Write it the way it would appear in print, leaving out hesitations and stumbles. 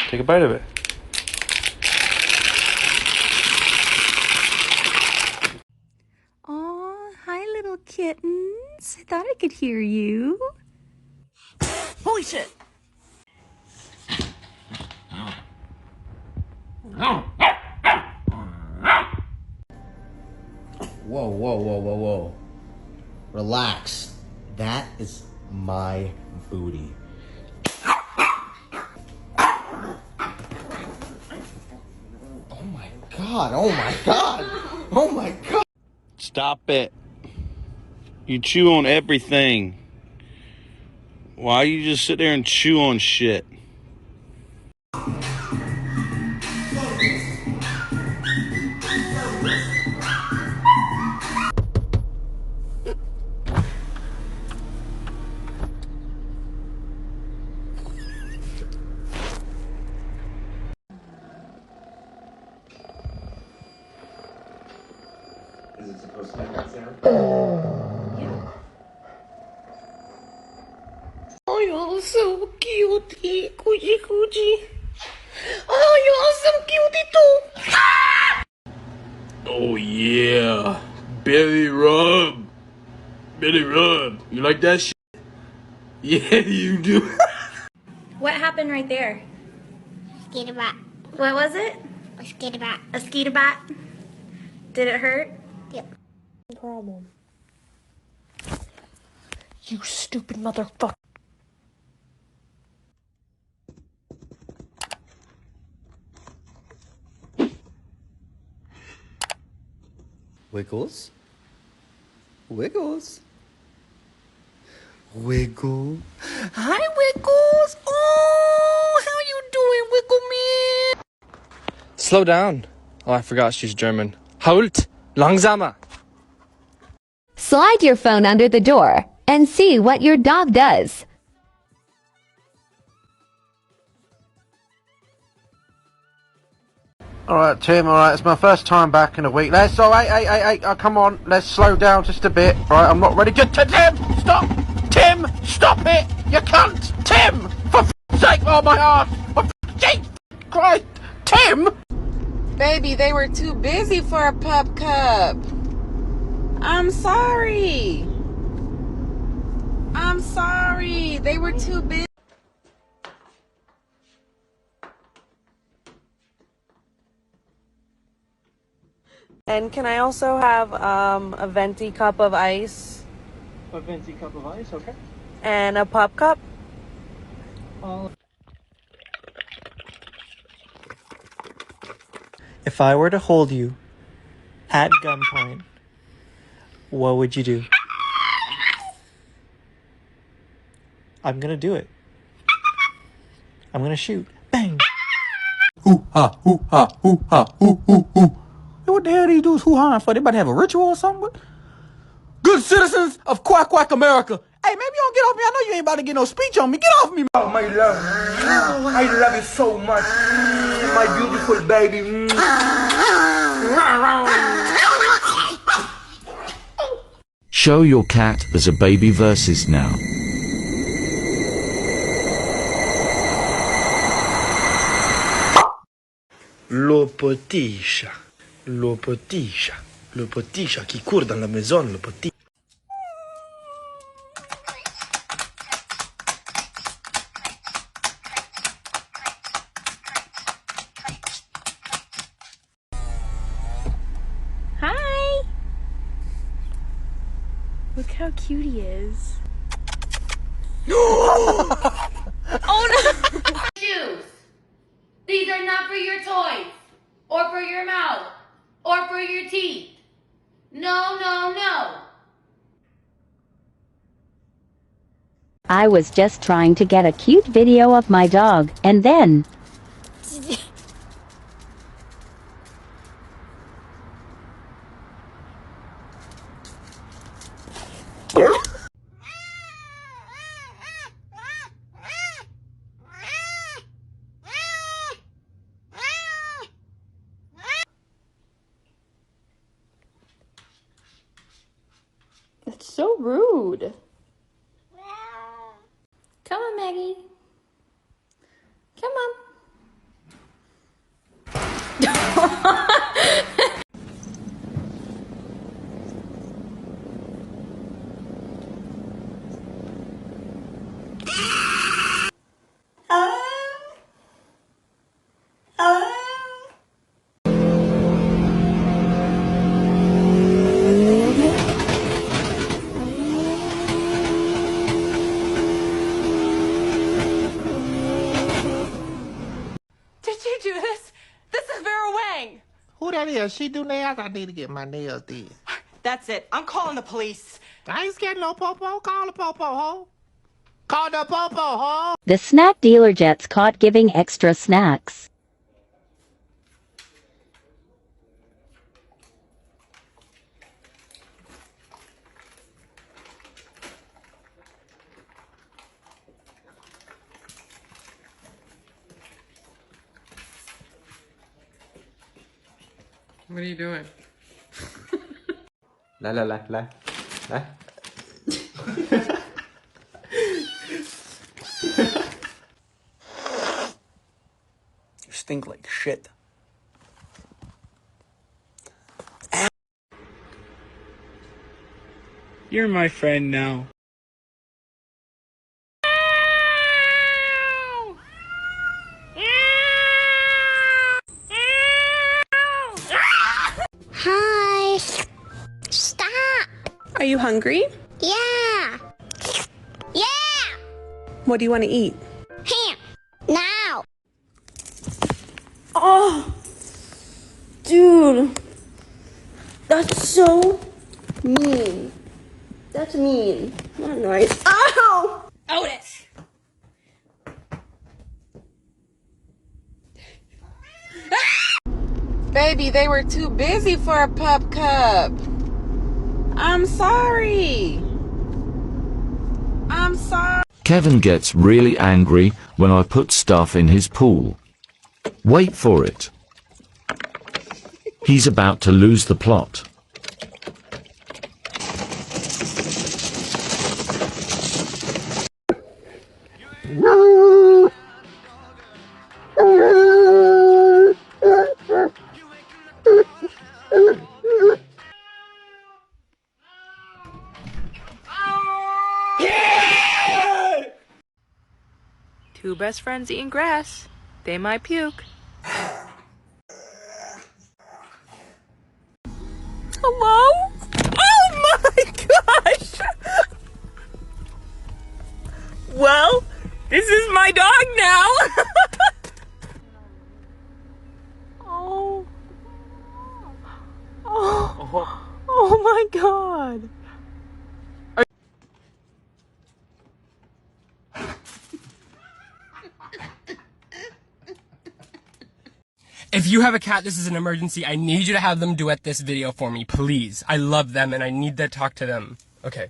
Take a bite of it. Aw, hi little kittens. I thought I could hear you. Holy shit! Whoa, whoa, whoa, whoa, whoa. Relax. That is my booty. Oh my god, oh my god, oh my god. Stop it. You chew on everything. Why you just sit there and chew on shit? Is it supposed to make that sound? Yeah. Oh, you're so cutie, coochie coochie. Oh, you're so cutie too. Oh yeah. Belly rub. Belly rub. You like that shit? Yeah, you do. What happened right there? Skater bat. What was it? A skater bat. A skeeter bat? Did it hurt? Yep. Problem. You stupid motherfucker. Wiggles. Wiggles. Wiggle. Hi, Wiggles. Oh, how you doing, Wiggle Man? Slow down. Oh, I forgot she's German. Halt! Langsamer! Slide your phone under the door and see what your dog does. Alright, Tim, alright, it's my first time back in a week. Let's, oh, hey, come on, let's slow down just a bit. Right, I'm not ready to, Tim, stop! Tim, stop it! You cunt! Tim! For f***'s sake, oh my heart! For Jesus Christ! Tim! Baby, they were too busy for a pup cup. I'm sorry. I'm sorry. They were too busy. And can I also have a venti cup of ice? A venti cup of ice, okay. And a pup cup? If I were to hold you at gunpoint, what would you do? I'm gonna do it. I'm gonna shoot. Bang! Hoo-ha, hoo-ha, hoo-ha, hoo-hoo-hoo. What the hell these dudes hoo-ha for? They about to have a ritual or something? Good citizens of Quack Quack America. Hey, maybe you don't get off me. I know you ain't about to get no speech on me. Get off me. Oh, my love. I love you so much. My beautiful baby. Show your cat as a baby versus now. Le petit chat. Le petit chat. Le petit chat qui court dans la maison, le petit. Hi! Look how cute he is. Oh no! Shoes. These are not for your toys, or for your mouth, or for your teeth. No, no, no. I was just trying to get a cute video of my dog, and then... That's so rude. Come on, Maggie. Come on. Did you do this? This is Vera Wang. Who that is? She do nails? I need to get my nails did. That's it. I'm calling the police. I ain't scared no popo. Call the popo, ho. Call the popo, ho. The snack dealer gets caught giving extra snacks. What are you doing? La. You stink like shit. You're my friend now. Hi. Stop. Are you hungry? Yeah. Yeah. What do you want to eat? Ham. Now. Oh, dude. That's so mean. That's mean. Not nice. Ow! Otis! Baby, they were too busy for a pup cup. I'm sorry. I'm sorry. Kevin gets really angry when I put stuff in his pool. Wait for it. He's about to lose the plot. Two best friends eating grass. They might puke. Hello? Oh my gosh! Well, this is my dog now. Oh my god. If you have a cat, this is an emergency. I need you to have them duet this video for me, please. I love them and I need to talk to them. Okay.